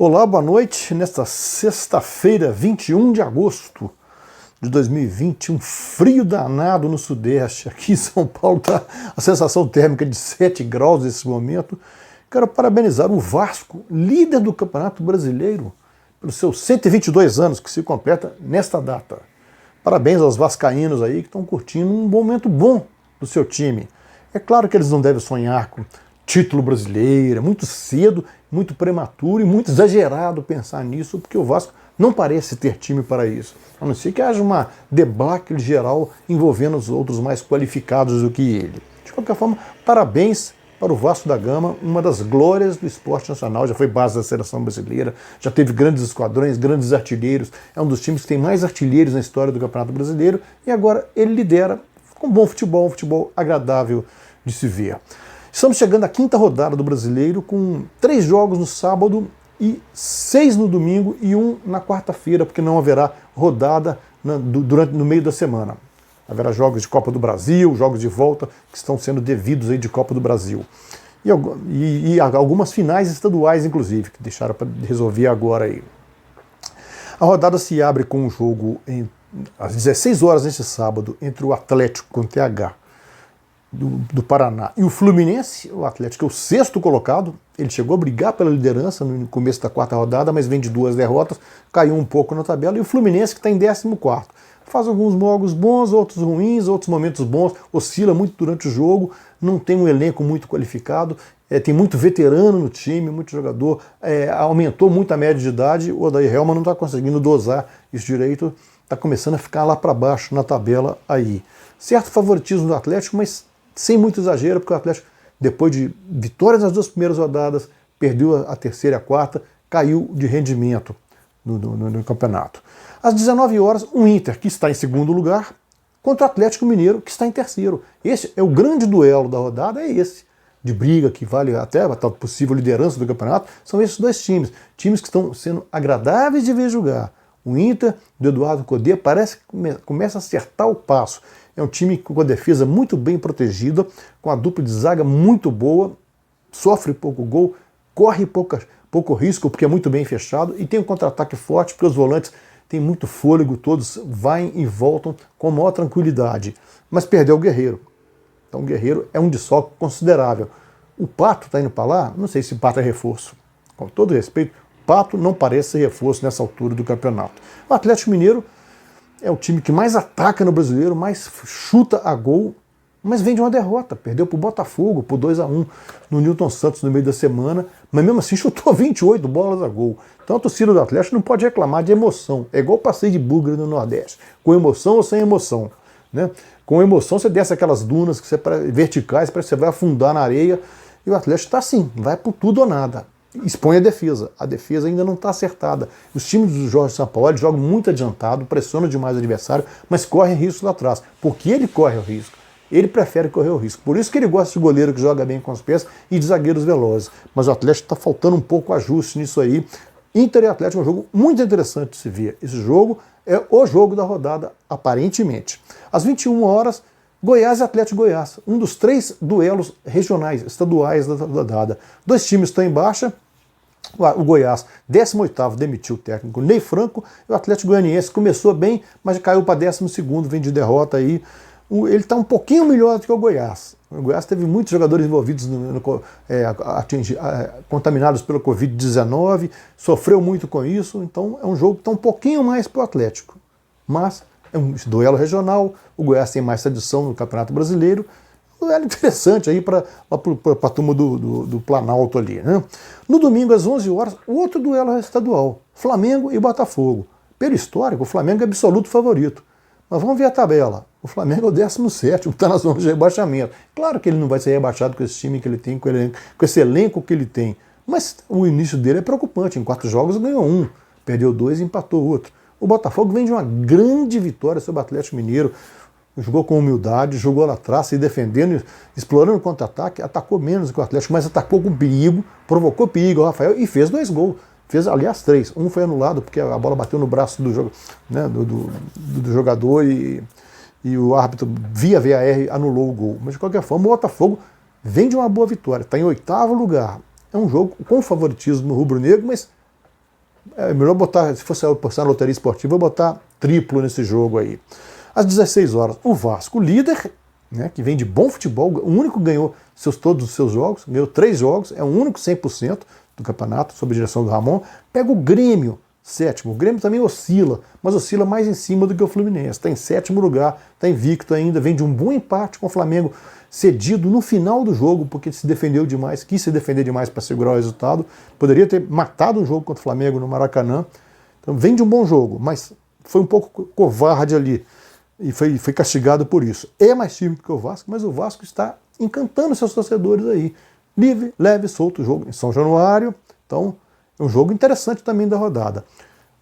Olá, boa noite. Nesta sexta-feira, 21 de agosto de 2020, um frio danado no Sudeste. Aqui em São Paulo está a sensação térmica de 7 graus nesse momento. Quero parabenizar o Vasco, líder do Campeonato Brasileiro, pelos seus 122 anos que se completa nesta data. Parabéns aos vascaínos aí que estão curtindo um momento bom do seu time. É claro que eles não devem sonhar com título brasileiro, é muito cedo, muito prematuro e muito exagerado pensar nisso, porque o Vasco não parece ter time para isso. A não ser que haja uma debacle geral envolvendo os outros mais qualificados do que ele. De qualquer forma, parabéns para o Vasco da Gama, uma das glórias do esporte nacional, já foi base da seleção brasileira, já teve grandes esquadrões, grandes artilheiros, é um dos times que tem mais artilheiros na história do Campeonato Brasileiro e agora ele lidera com bom futebol, um futebol agradável de se ver. Estamos chegando à quinta rodada do Brasileiro, com 3 jogos no sábado e 6 no domingo e 1 na quarta-feira, porque não haverá rodada no meio da semana. Haverá jogos de Copa do Brasil, jogos de volta que estão sendo devidos aí de Copa do Brasil. E algumas finais estaduais, inclusive, que deixaram para resolver agora aí. A rodada se abre com um jogo às 16 horas neste sábado entre o Atlético com o TH do Paraná e o Fluminense. O Atlético é o 6º colocado, ele chegou a brigar pela liderança no começo da quarta rodada, mas vem de 2 derrotas, caiu um pouco na tabela, e o Fluminense que está em 14º. Faz alguns jogos bons, outros ruins, outros momentos bons, oscila muito durante o jogo, não tem um elenco muito qualificado, tem muito veterano no time, muito jogador, aumentou muito a média de idade, o Odair Hellmann não está conseguindo dosar isso direito, está começando a ficar lá para baixo na tabela aí. Certo favoritismo do Atlético, mas sem muito exagero, porque o Atlético, depois de vitórias nas 2 primeiras rodadas, perdeu a terceira e a quarta, caiu de rendimento no campeonato. Às 19 horas, o Inter, que está em 2º lugar, contra o Atlético Mineiro, que está em 3º. Esse é o grande duelo da rodada, é esse, de briga, que vale até a possível liderança do campeonato, são esses 2 times. Times que estão sendo agradáveis de ver jogar. O Inter, do Eduardo Cudê, parece que começa a acertar o passo. É um time com a defesa muito bem protegida, com a dupla de zaga muito boa, sofre pouco gol, corre pouco risco, porque é muito bem fechado, e tem um contra-ataque forte, porque os volantes têm muito fôlego, todos vão e voltam com maior tranquilidade. Mas perdeu o Guerreiro. Então o Guerreiro é um desfalque considerável. O Pato está indo para lá? Não sei se o Pato é reforço. Com todo respeito, o Pato não parece ser reforço nessa altura do campeonato. O Atlético Mineiro é o time que mais ataca no Brasileiro, mais chuta a gol, mas vem de uma derrota. Perdeu para o Botafogo por 2-1 no Newton Santos no meio da semana, mas mesmo assim chutou 28 bolas a gol. Então a torcida do Atlético não pode reclamar de emoção. É igual passeio de bugre no Nordeste, com emoção ou sem emoção. Né? Com emoção você desce aquelas dunas verticais, parece que você vai afundar na areia, e o Atlético está assim, vai por tudo ou nada. Expõe a defesa ainda não está acertada. Os times do Jorge Sampaoli jogam muito adiantado, pressionam demais o adversário, mas correm risco lá atrás. Porque ele corre o risco. Ele prefere correr o risco. Por isso que ele gosta de goleiro que joga bem com os pés e de zagueiros velozes. Mas o Atlético está faltando um pouco ajuste nisso aí. Inter e Atlético é um jogo muito interessante de se ver. Esse jogo é o jogo da rodada, aparentemente. Às 21 horas, Goiás e Atlético Goiás, um dos 3 duelos regionais, estaduais da rodada. 2 times estão em baixa. O Goiás, 18º, demitiu o técnico Ney Franco, e o Atlético Goianiense começou bem, mas caiu para 12º, vem de derrota aí. Ele está um pouquinho melhor do que o Goiás. O Goiás teve muitos jogadores envolvidos, contaminados pela Covid-19, sofreu muito com isso, então é um jogo que está um pouquinho mais para o Atlético. Mas é um duelo regional, o Goiás tem mais tradição no Campeonato Brasileiro, duelo interessante aí para a turma do Planalto ali. Né? No domingo, às 11 horas, outro duelo estadual, Flamengo e Botafogo. Pelo histórico, o Flamengo é absoluto favorito. Mas vamos ver a tabela. O Flamengo é o 17º, está na zona de rebaixamento. Claro que ele não vai ser rebaixado com esse time que ele tem, com esse elenco que ele tem. Mas o início dele é preocupante. Em 4 jogos ganhou 1, perdeu 2 e empatou outro. O Botafogo vem de uma grande vitória sobre o Atlético Mineiro. Jogou com humildade, jogou lá atrás, se defendendo, explorando o contra-ataque, atacou menos que o Atlético, mas atacou com perigo, provocou perigo ao Rafael e fez 2 gols. Fez, aliás, 3. Um foi anulado porque a bola bateu no braço do jogador e o árbitro, via VAR, anulou o gol. Mas, de qualquer forma, o Botafogo vem de uma boa vitória, está em 8º lugar. É um jogo com favoritismo rubro-negro, mas É melhor botar, se fosse apostar na loteria esportiva, botar triplo nesse jogo aí. Às 16 horas, o Vasco, líder, né, que vem de bom futebol, o único que ganhou todos os seus jogos, ganhou 3 jogos, é o único 100% do campeonato, sob a direção do Ramon, pega o Grêmio, sétimo. O Grêmio também oscila, mas oscila mais em cima do que o Fluminense. Está em sétimo lugar, está invicto ainda, vem de um bom empate com o Flamengo, cedido no final do jogo, porque se defendeu demais, quis se defender demais para segurar o resultado. Poderia ter matado o jogo contra o Flamengo no Maracanã. Então vem de um bom jogo, mas foi um pouco covarde ali e foi castigado por isso. É mais time que o Vasco, mas o Vasco está encantando seus torcedores aí. Livre, leve, solto o jogo em São Januário. Então é um jogo interessante também da rodada.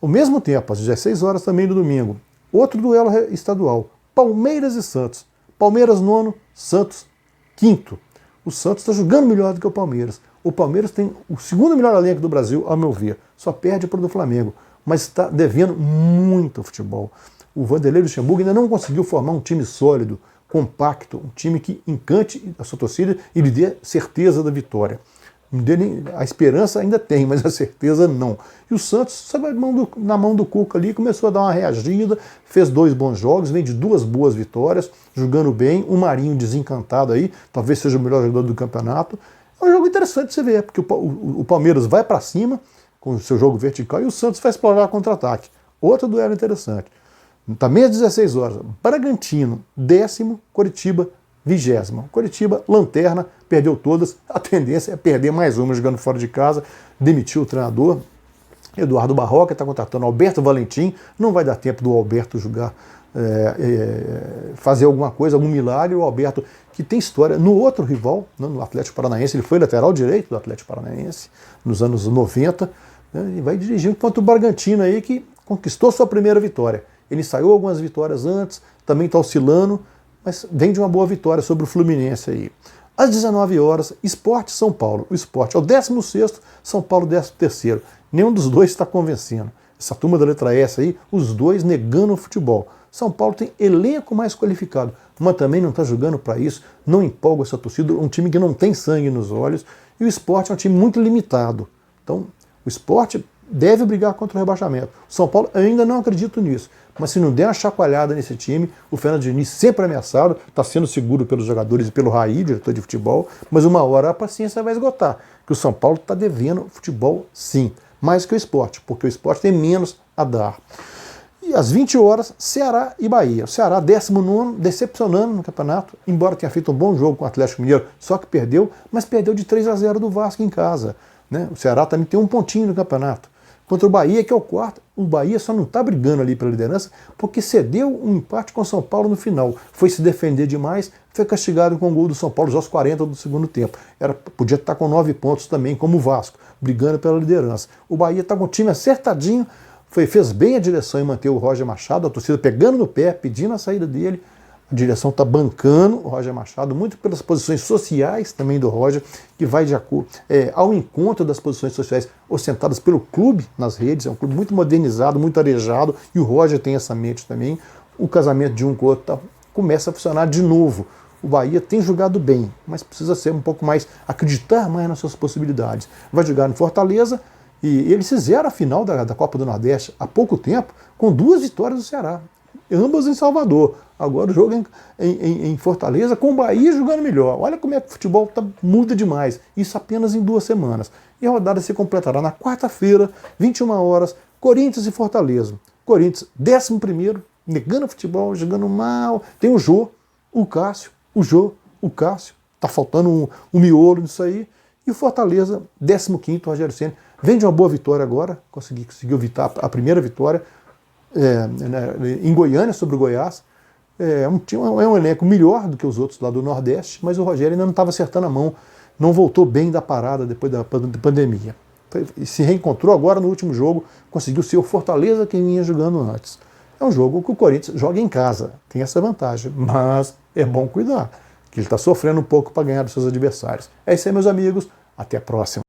Ao mesmo tempo, às 16 horas também do domingo, outro duelo estadual, Palmeiras e Santos. Palmeiras nono, Santos quinto. O Santos está jogando melhor do que o Palmeiras. O Palmeiras tem o segundo melhor elenco do Brasil, ao meu ver. Só perde para o do Flamengo, mas está devendo muito futebol. O Vanderlei Luxemburgo ainda não conseguiu formar um time sólido, compacto, um time que encante a sua torcida e lhe dê certeza da vitória. A esperança ainda tem, mas a certeza não. E o Santos, sabe, na mão do Cuca ali, começou a dar uma reagida, fez 2 bons jogos, vem de 2 boas vitórias, jogando bem, o Marinho desencantado aí, talvez seja o melhor jogador do campeonato. É um jogo interessante de você ver, porque o Palmeiras vai para cima com o seu jogo vertical e o Santos vai explorar contra-ataque. Outro duelo interessante. Também às 16 horas, Bragantino, 10º, Coritiba, 20º. Coritiba, lanterna, perdeu todas. A tendência é perder mais uma jogando fora de casa. Demitiu o treinador. Eduardo Barroca está contratando Alberto Valentim. Não vai dar tempo do Alberto jogar, fazer alguma coisa, algum milagre. O Alberto, que tem história no outro rival, no Atlético Paranaense, ele foi lateral direito do Atlético Paranaense nos anos 90, né, e vai dirigir contra o Bragantino aí, que conquistou sua primeira vitória. Ele ensaiou algumas vitórias antes, também está oscilando, mas vem de uma boa vitória sobre o Fluminense aí. Às 19 horas, Sport São Paulo. O Sport é o 16º, São Paulo 13º. Nenhum dos dois está convencendo. Essa turma da letra S aí, os dois negando o futebol. São Paulo tem elenco mais qualificado, mas também não está jogando para isso, não empolga essa torcida, um time que não tem sangue nos olhos, e o Sport é um time muito limitado. Então, o Sport deve brigar contra o rebaixamento. O São Paulo, eu ainda não acredito nisso, mas se não der uma chacoalhada nesse time, o Fernando Diniz sempre ameaçado, está sendo seguro pelos jogadores e pelo Raí, diretor de futebol, mas uma hora a paciência vai esgotar, que o São Paulo está devendo futebol sim, mais que o Sport, porque o Sport tem menos a dar. E às 20 horas, Ceará e Bahia. O Ceará, 19º, decepcionando no campeonato, embora tenha feito um bom jogo com o Atlético Mineiro, só que perdeu, mas perdeu de 3-0 do Vasco em casa. Né? O Ceará também tem um pontinho no campeonato. Contra o Bahia, que é o quarto, o Bahia só não está brigando ali pela liderança porque cedeu um empate com o São Paulo no final. Foi se defender demais, foi castigado com o gol do São Paulo aos 40 do segundo tempo. Podia estar com 9 pontos também, como o Vasco, brigando pela liderança. O Bahia está com o time acertadinho, fez bem a direção em manter o Roger Machado, a torcida pegando no pé, pedindo a saída dele. A direção está bancando o Roger Machado, muito pelas posições sociais também do Roger, que vai de acordo ao encontro das posições sociais ostentadas pelo clube nas redes. É um clube muito modernizado, muito arejado, e o Roger tem essa mente também. O casamento de um com o outro começa a funcionar de novo. O Bahia tem jogado bem, mas precisa ser um pouco mais, acreditar mais nas suas possibilidades. Vai jogar no Fortaleza, e eles fizeram a final da Copa do Nordeste há pouco tempo, com 2 vitórias do Ceará, ambas em Salvador. Agora o jogo em Fortaleza, com o Bahia jogando melhor. Olha como é que o futebol muda demais. Isso apenas em 2 semanas. E a rodada se completará na quarta-feira, 21 horas, Corinthians e Fortaleza. Corinthians, 11º, negando o futebol, jogando mal. Tem o Jô, o Cássio, o Cássio. Tá faltando um miolo nisso aí. E o Fortaleza, 15º, Rogério Ceni. Vem de uma boa vitória agora, conseguiu evitar a primeira vitória em Goiânia sobre o Goiás. É um elenco melhor do que os outros lá do Nordeste, mas o Rogério ainda não estava acertando a mão, não voltou bem da parada depois da pandemia. E se reencontrou agora no último jogo, conseguiu ser o Fortaleza que vinha jogando antes. É um jogo que o Corinthians joga em casa, tem essa vantagem, mas é bom cuidar, que ele está sofrendo um pouco para ganhar dos seus adversários. É isso aí, meus amigos, até a próxima.